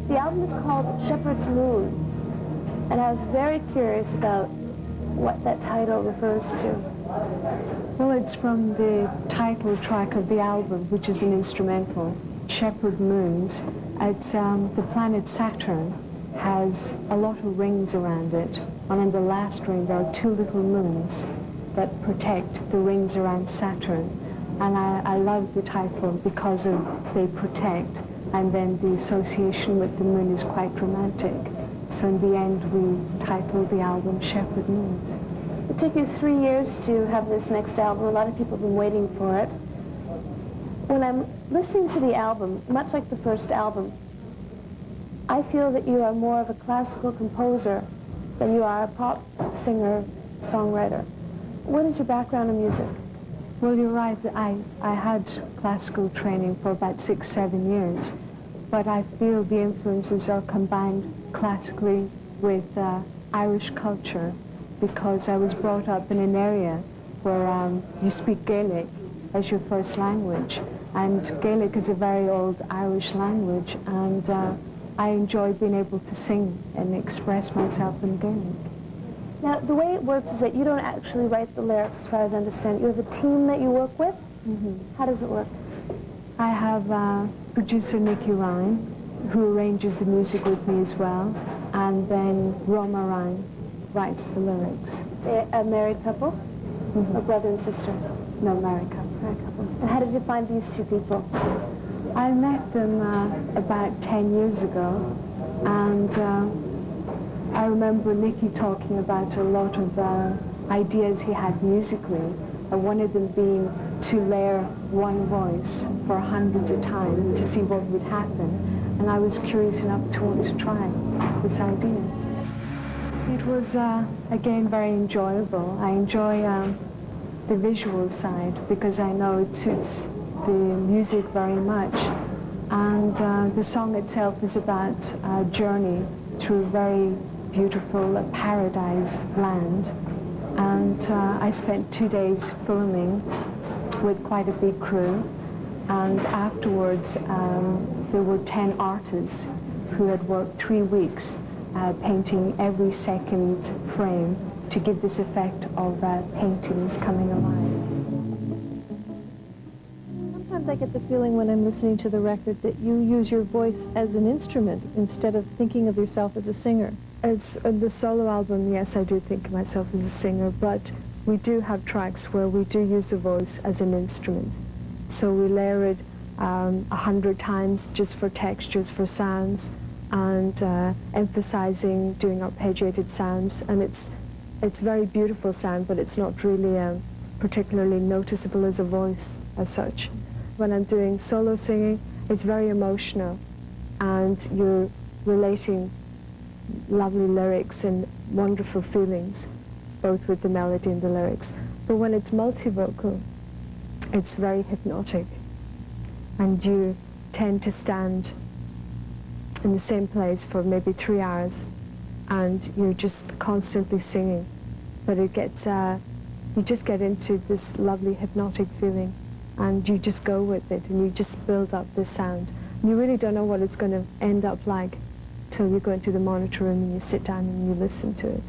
The album is called Shepherd's Moon, and I was very curious about what that title refers to. Well, it's from the title track of the album, which is an instrumental, Shepherd Moons. It's the planet Saturn has a lot of rings around it, and on the last ring there are two little moons that protect the rings around Saturn. And I love the title because of they protect, and then the association with the moon is quite romantic. So in the end, we titled the album Shepherd Moon. It took you 3 years to have this next album. A lot of people have been waiting for it. When I'm listening to the album, much like the first album, I feel that you are more of a classical composer than you are a pop singer, songwriter. What is your background in music? Well, you're right. I had classical training for about 6, 7 years, but I feel the influences are combined classically with Irish culture, because I was brought up in an area where you speak Gaelic as your first language, and Gaelic is a very old Irish language, and I enjoy being able to sing and express myself in Gaelic. Now, the way it works is that you don't actually write the lyrics, as far as I understand. You have a team that you work with? Mm-hmm. How does it work? I have producer Nicky Ryan, who arranges the music with me as well, and then Roma Ryan writes the lyrics. A married couple? Mm-hmm. A brother and sister? No, married couple. Married couple. And how did you find these two people? I met them about 10 years ago, and I remember Nicky talking about a lot of ideas he had musically, and one of them being to layer one voice for hundreds of times to see what would happen, and I was curious enough to want to try this idea. It was, again, very enjoyable. I enjoy the visual side because I know it suits the music very much, and the song itself is about a journey through very beautiful paradise land, and I spent 2 days filming with quite a big crew, and afterwards there were 10 artists who had worked 3 weeks painting every second frame to give this effect of paintings coming alive. Sometimes I get the feeling when I'm listening to the record that you use your voice as an instrument instead of thinking of yourself as a singer. As the solo album, yes, I do think of myself as a singer, but we do have tracks where we do use the voice as an instrument. So we layer it 100 times just for textures, for sounds, and emphasizing doing arpeggiated sounds, and it's very beautiful sound, but it's not really particularly noticeable as a voice as such. When I'm doing solo singing, it's very emotional, and you're relating lovely lyrics and wonderful feelings, both with the melody and the lyrics. But when it's multi-vocal, it's very hypnotic, and you tend to stand in the same place for maybe 3 hours, and you're just constantly singing. But it gets, you just get into this lovely hypnotic feeling, and you just go with it, and you just build up this sound. And you really don't know what it's going to end up like till you go into the monitor room and you sit down and you listen to it.